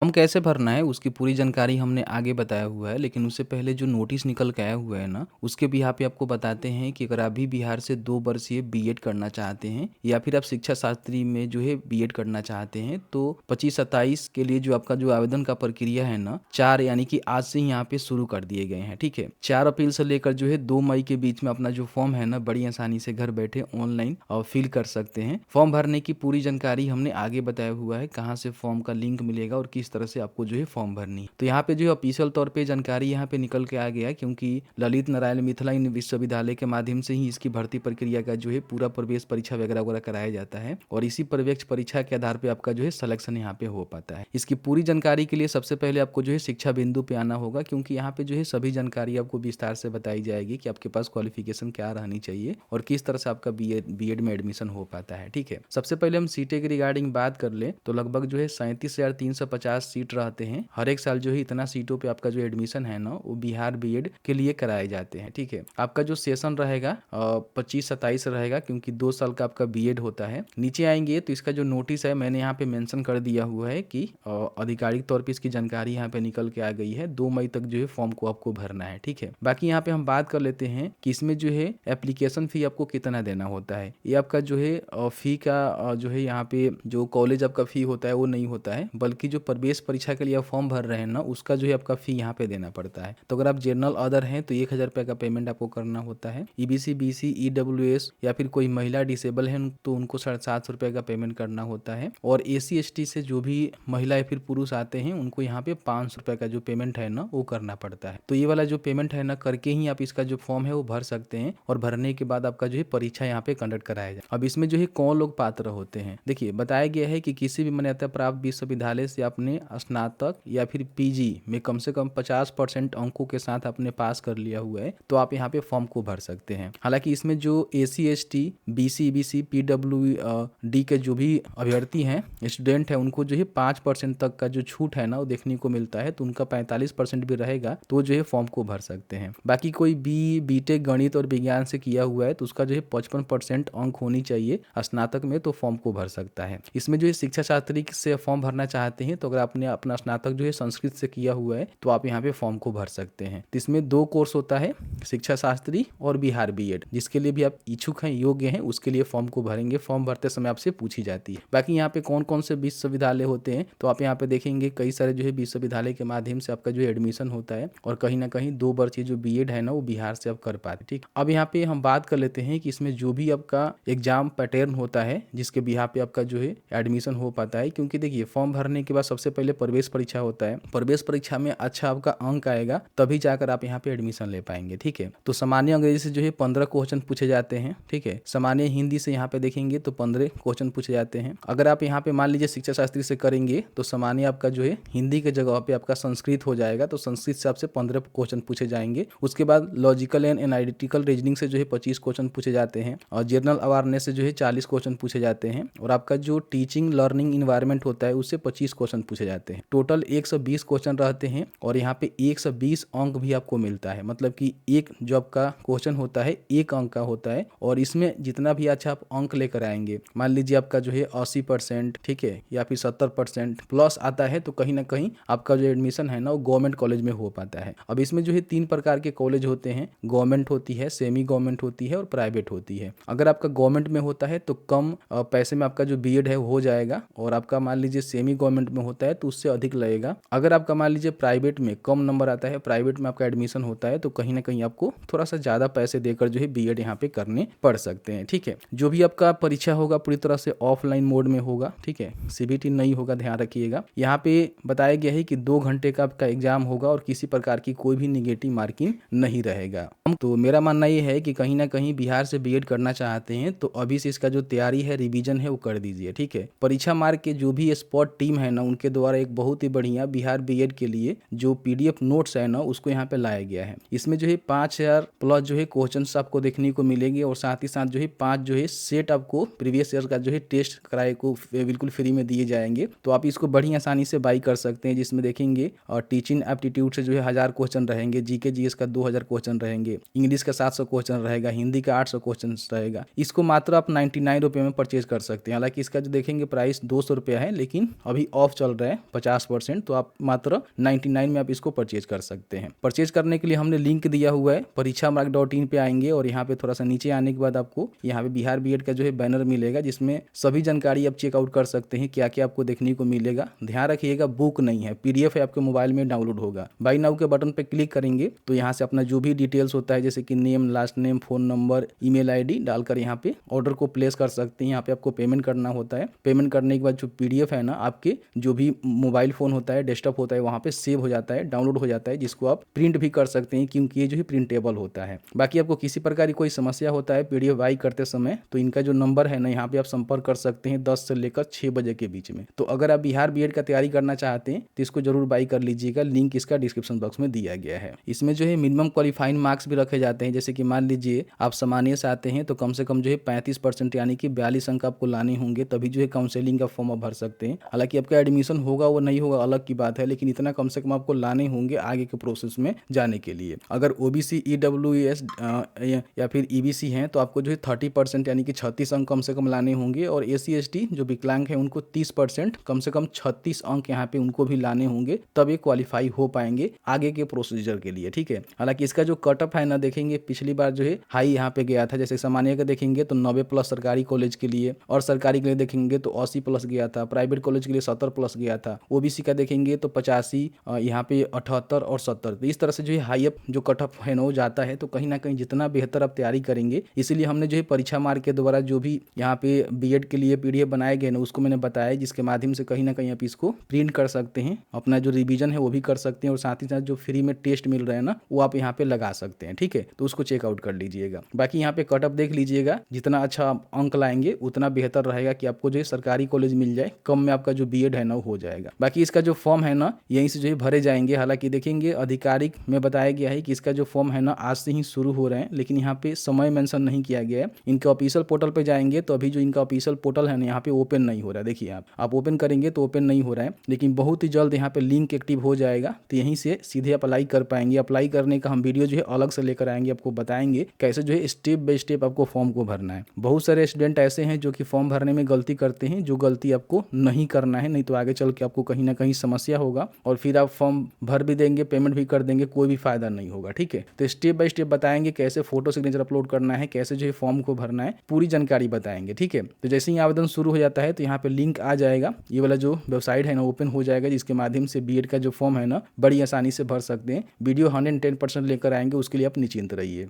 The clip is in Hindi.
फॉर्म कैसे भरना है उसकी पूरी जानकारी हमने आगे बताया हुआ है, लेकिन उससे पहले जो नोटिस निकल के आया हुआ है ना, उसके भी यहाँ पे आपको बताते हैं कि अगर आप भी बिहार से 2 वर्षीय बीएड करना चाहते हैं या फिर आप शिक्षा शास्त्री में जो है बीएड करना चाहते हैं, तो 25-27 के लिए जो आपका जो आवेदन का प्रक्रिया है ना, 4 यानी कि आज से ही यहाँ पे शुरू कर दिए गए हैं। ठीक है, 4 अप्रैल से लेकर जो है 2 मई के बीच में अपना जो फॉर्म है ना, बड़ी आसानी से घर बैठे ऑनलाइन फिल कर सकते हैं। फॉर्म भरने की पूरी जानकारी हमने आगे बताया हुआ है, कहाँ से फॉर्म का लिंक मिलेगा और किस तरह से आपको जो है फॉर्म भरनी है। तो यहाँ पे जो है ऑफिशियल तौर पे जानकारी यहाँ पे निकल के आ गया, क्योंकि ललित नारायण मिथिला विश्वविद्यालय के माध्यम से ही इसकी भर्ती प्रक्रिया का जो है पूरा प्रवेश परीक्षा वगैरह वगैरह कराया जाता है और इसी प्रवेश परीक्षा के आधार पे आपका जो है सिलेक्शन यहाँ पे हो पाता है। इसकी पूरी जानकारी के लिए सबसे पहले आपको जो है शिक्षा बिंदु पे आना होगा, क्योंकि यहाँ पे जो है सभी जानकारी आपको विस्तार से बताई जाएगी कि आपके पास क्वालिफिकेशन क्या रहनी चाहिए और किस तरह से आपका बीएड में एडमिशन हो पाता है। ठीक है, सबसे पहले हम सीटें की रिगार्डिंग बात कर ले तो लगभग जो है 37,350 सीट रहते हैं। हर एक साल जो है इतना सीटों पे आपका जो एडमिशन है ना, वो बिहार बीएड के लिए कराए जाते हैं। ठीक है, आपका जो सेशन रहेगा 25-27 रहेगा, क्योंकि 2 साल का आपका बीएड होता है। नीचे आएंगे तो इसका जो नोटिस है मैंने यहाँ पे मेंशन कर दिया हुआ है कि आधिकारिक तौर पे इसकी जानकारी यहाँ पे निकल के आ गई है। 2 मई तक जो है फॉर्म को आपको भरना है। ठीक है, बाकी यहाँ पे हम बात कर लेते हैं कि इसमें जो है एप्लीकेशन फी आपको कितना देना होता है। ये आपका जो है फी का जो है यहाँ पे जो कॉलेज आपका फी होता है वो नहीं होता है, बल्कि जो प्रवेश परीक्षा के लिए आप फॉर्म भर रहे हैं ना, उसका जो है आपका फी यहाँ पे देना पड़ता है। तो अगर आप जनरल अदर हैं तो 1,000 रुपये का पेमेंट आपको करना होता है। ईबीसी, बीसी, ईडब्ल्यूएस या फिर कोई महिला डिसेबल है तो उनको 750 रुपये का पेमेंट करना होता है। और एसी एसटी से जो भी महिला या फिर पुरुष आते हैं उनको यहाँ पे 500 रुपये का जो पेमेंट है ना वो करना पड़ता है। तो ये वाला जो पेमेंट है ना करके ही आप इसका जो फॉर्म है वो भर सकते हैं और भरने के बाद आपका जो है परीक्षा यहाँ पे कंडक्ट कराया जाए। अब इसमें जो है कौन लोग पात्र होते हैं, देखिए बताया गया है कि किसी भी मान्यता प्राप्त विश्वविद्यालय से आपने स्नातक या फिर पीजी में कम से कम 50% अंकों के साथ आपने पास कर लिया हुआ है तो आप यहाँ पे फॉर्म को भर सकते हैं। हालांकि इसमें जो AC ST, BC, EBC, PWD के जो भी अभ्यर्थी हैं, स्टूडेंट है, उनको जो है 5% तक का जो छूट है ना वो देखने को मिलता है। तो उनका 45% भी रहेगा तो जो है फॉर्म को भर सकते हैं। बाकी कोई बीटेक गणित और विज्ञान से किया हुआ है तो उसका जो है 55% अंक होनी चाहिए स्नातक में, तो फॉर्म को भर सकता है। इसमें जो है शिक्षा शास्त्री से फॉर्म भरना चाहते हैं तो अगर आपने अपना स्नातक जो है संस्कृत से किया हुआ है तो आप यहाँ पे फॉर्म को भर सकते हैं। तो इसमें 2 कोर्स होता है, शिक्षा शास्त्री और बिहार बीएड। जिसके लिए भी आप इच्छुक हैं, योग्य हैं, उसके लिए फॉर्म को भरेंगे। फॉर्म भरते समय आपसे पूछी जाती है। बाकी यहाँ पे कौन कौन से विश्वविद्यालय होते हैं तो आप यहाँ पे देखेंगे कई सारे जो है विश्वविद्यालय के माध्यम से आपका जो एडमिशन होता है और कहीं ना कहीं 2 वर्षीय जो बीएड है ना वो बिहार से आप कर पाते। ठीक, अब यहाँ पे हम बात कर लेते हैं कि इसमें जो भी आपका एग्जाम पैटर्न होता है जिसके बिहार पे आपका जो है एडमिशन हो पाता है। क्योंकि देखिए फॉर्म भरने के बाद सबसे पहले प्रवेश परीक्षा होता है। प्रवेश परीक्षा में अच्छा आपका अंक आएगा तभी जाकर आप यहाँ पे एडमिशन ले पाएंगे। ठीक है, तो सामान्य अंग्रेजी से जो है 15 क्वेश्चन पूछे जाते हैं। ठीक है, सामान्य हिंदी से यहाँ पे देखेंगे तो 15 क्वेश्चन पूछे जाते हैं। अगर आप यहाँ पे मान लीजिए शिक्षा शास्त्री से करेंगे तो सामान्य आपका जो है हिंदी के जगह पे आपका संस्कृत हो जाएगा, तो संस्कृत से आपसे 15 क्वेश्चन पूछे जाएंगे। उसके बाद लॉजिकल एंड एनालिटिकल रीजनिंग से जो है 25 क्वेश्चन पूछे जाते हैं और जनरल अवेयरनेस से जो है 40 क्वेश्चन पूछे जाते हैं और आपका जो टीचिंग लर्निंग इन्वायरमेंट होता है उससे 25 क्वेश्चन पूछे जाते हैं। टोटल 120 क्वेश्चन रहते हैं और यहाँ पे 120 अंक भी आपको मिलता है। मतलब कि एक जो आपका क्वेश्चन होता है 1 अंक का होता है और इसमें जितना भी अच्छा आप अंक लेकर आएंगे, मान लीजिए आपका जो है 80%, ठीक है, या फिर 70% प्लस आता है तो कहीं ना कहीं आपका जो एडमिशन है ना वो गवर्नमेंट कॉलेज में हो पाता है। अब इसमें जो है 3 प्रकार के कॉलेज होते हैं, गवर्नमेंट होती है, सेमी गवर्नमेंट होती है और प्राइवेट होती है। अगर आपका गवर्नमेंट में होता है तो कम पैसे में आपका जो बीएड है हो जाएगा और आपका मान लीजिए सेमी गवर्नमेंट में होता है तो उससे अधिक लगेगा। अगर आपका मान लीजिए प्राइवेट में कम नंबर आता है, प्राइवेट में आपका एडमिशन होता है तो कहीं ना कहीं आपको थोड़ा सा ज़्यादा पैसे देकर जो है बीएड यहाँ पे करने पड़ सकते हैं। ठीक है, जो भी आपका परीक्षा होगा पूरी तरह से ऑफलाइन मोड में होगा। ठीक है, सीबीटी नहीं होगा, ध्यान रखिएगा। यहाँ पे बताया गया है कि 2 घंटे का आपका एग्जाम होगा और किसी प्रकार की कोई भी निगेटिव मार्किंग नहीं रहेगा। तो मेरा मानना ये है कि कहीं ना कहीं बिहार से बीएड करना चाहते हैं तो अभी से इसका जो तैयारी है, रिवीजन है, वो कर दीजिए। ठीक है, परीक्षा मार्ग के जो भी स्पॉट टीम है ना उनके द्वारा एक बहुत ही बढ़िया बिहार बीएड के लिए जो पीडीएफ नोट्स है ना उसको यहाँ पे लाया गया है। इसमें जो है 5000 प्लस जो है क्वेश्चंस आपको देखने को मिलेंगे और साथ ही साथ जो है 5 जो है सेट आपको प्रीवियस ईयर का जो है टेस्ट कराए को बिल्कुल फ्री में दिए जाएंगे। तो आप इसको बड़ी आसानी से बाई कर सकते हैं, जिसमें देखेंगे और टीचिंग एप्टीट्यूड से जो है 1000 क्वेश्चन रहेंगे, जीके जीएस का 2000 क्वेश्चन रहेंगे, इंग्लिश का 700 क्वेश्चन रहेगा, हिंदी का 800 क्वेश्चन रहेगा। इसको मात्र आप 99 रुपये में परचेज कर सकते हैं। हालांकि इसका जो देखेंगे प्राइस 200 रुपया है, लेकिन अभी ऑफ चल रहा रहा है 50%, तो आप मात्र 99 में आप इसको परचेज कर सकते हैं। परचेज करने के लिए हमने लिंक दिया हुआ है, parikshamark.in पे आएंगे और यहाँ पे थोड़ा सा नीचे आने के बाद आपको यहाँ पे बिहार बीएड का जो है बैनर मिलेगा, जिसमें सभी जानकारी आप चेकआउट कर सकते हैं, क्या क्या आपको देखने को मिलेगा। ध्यान रखिएगा बुक नहीं है, पीडीएफ है, आपके मोबाइल में डाउनलोड होगा। बाय नाउ के बटन पे क्लिक करेंगे तो यहाँ से अपना जो भी डिटेल्स होता है, जैसे कि name, last name, phone number, email ID डालकर यहाँ पे ऑर्डर को प्लेस कर सकते हैं। यहाँ पे आपको पेमेंट करना होता है। पेमेंट करने के बाद जो पीडीएफ है ना, आपके जो भी मोबाइल फोन होता है, डेस्कटॉप होता है, वहाँ पे सेव हो जाता है, डाउनलोड हो जाता है, जिसको आप प्रिंट भी कर सकते हैं, क्योंकि ये जो है प्रिंटेबल होता है। बाकी आपको किसी प्रकार की कोई समस्या होता है पीडीएफ बाई करते समय, तो इनका जो नंबर है ना, यहाँ पे आप संपर्क कर सकते हैं 10 से लेकर 6 बजे के बीच में। तो अगर आप बिहार बीएड का तैयारी करना चाहते हैं तो इसको जरूर बाई कर लीजिएगा, लिंक इसका डिस्क्रिप्शन बॉक्स में दिया गया है। इसमें जो है मिनिमम क्वालिफाइंग मार्क्स भी रखे जाते हैं, जैसे कि मान लीजिए आप सामान्य से आते हैं तो कम से कम जो है 35% यानी कि 42 अंक आपको लाने होंगे, तभी जो है काउंसलिंग का फॉर्म आप भर सकते हैं। हालांकि आपका एडमिशन होगा वो नहीं होगा अलग की बात है, लेकिन इतना कम से कम आपको लाने होंगे आगे के प्रोसेस में जाने के लिए। अगर ओबीसी, ईडब्ल्यूएस या फिर ईबीसी हैं तो आपको जो है 30% यानी कि 36 अंक कम से कम लाने होंगे, और एससी एसटी जो विकलांग है उनको 30% कम से कम 36 अंक यहाँ पे उनको भी लाने होंगे, तब ये क्वालिफाई हो पाएंगे आगे के प्रोसीजर के लिए। ठीक है, हालांकि इसका जो कट ऑफ है ना, देखेंगे पिछली बार जो है हाई यहाँ पे गया था, जैसे सामान्य का देखेंगे तो 90+ सरकारी कॉलेज के लिए, और सरकारी के लिए देखेंगे तो 80+ गया था, प्राइवेट कॉलेज के लिए 70+ गया था, ओबीसी का देखेंगे तो 85, यहाँ पे 78 और 70। तो इस तरह से जो है हाई अप जो कट ऑफ है ना वो जाता है। तो कहीं ना कहीं जितना बेहतर आप तैयारी करेंगे, इसीलिए हमने जो है परीक्षा मार्ग के द्वारा जो भी यहाँ पे बीएड के लिए पीडीएफ बनाए गए ना, उसको मैंने बताया, जिसके माध्यम से कहीं ना कहीं आप इसको प्रिंट कर सकते हैं, अपना जो रिवीजन है वो भी कर सकते हैं, और साथ ही साथ जो फ्री में टेस्ट मिल रहे हैं ना, वो आप यहाँ पे लगा सकते हैं। ठीक है, तो उसको चेकआउट कर लीजिएगा। बाकी यहाँ पे कट ऑफ देख लीजिएगा, जितना अच्छा अंक लाएंगे उतना बेहतर रहेगा कि आपको जो है सरकारी कॉलेज मिल जाए, कम में आपका जो बीएड है ना वो हो जाएगा। बाकी इसका जो फॉर्म है ना, यहीं से जो है भरे जाएंगे। हालांकि देखेंगे आधिकारिक में बताया गया है कि इसका जो फॉर्म है ना आज से ही शुरू हो रहे हैं, लेकिन यहाँ पे समय मेंशन नहीं किया गया है। इनके ऑफिशियल पोर्टल पे जाएंगे तो अभी जो इनका ऑफिशियल पोर्टल है ना, यहाँ पे ओपन नहीं हो रहा है। देखिए आप ओपन करेंगे तो ओपन नहीं हो रहा है, लेकिन बहुत ही जल्द यहाँ पे लिंक एक्टिव हो जाएगा, तो यहीं से सीधे अप्लाई कर पाएंगे। अप्लाई करने का हम वीडियो जो है अलग से लेकर आएंगे, आपको बताएंगे कैसे जो है स्टेप बाय स्टेप आपको फॉर्म को भरना है। बहुत सारे स्टूडेंट ऐसे हैं जो कि फॉर्म भरने में गलती करते हैं, जो गलती आपको नहीं करना है, नहीं तो आगे चल के आपको कहीं ना कहीं समस्या होगा, और फिर आप फॉर्म भर भी देंगे, पेमेंट भी कर देंगे, कोई भी फायदा नहीं होगा। ठीक है, तो स्टेप बाय स्टेप बताएंगे कैसे फोटो सिग्नेचर अपलोड करना है, कैसे जो है फॉर्म को भरना है, पूरी जानकारी बताएंगे। ठीक है, तो जैसे ही आवेदन शुरू हो जाता है तो यहाँ पे लिंक आ जाएगा, ये वाला जो वेबसाइट है ना ओपन हो जाएगा, जिसके माध्यम से बीएड का जो फॉर्म है ना बड़ी आसानी से भर सकते हैं। वीडियो 110% लेकर आएंगे, उसके लिए आप निश्चिंत रहिए।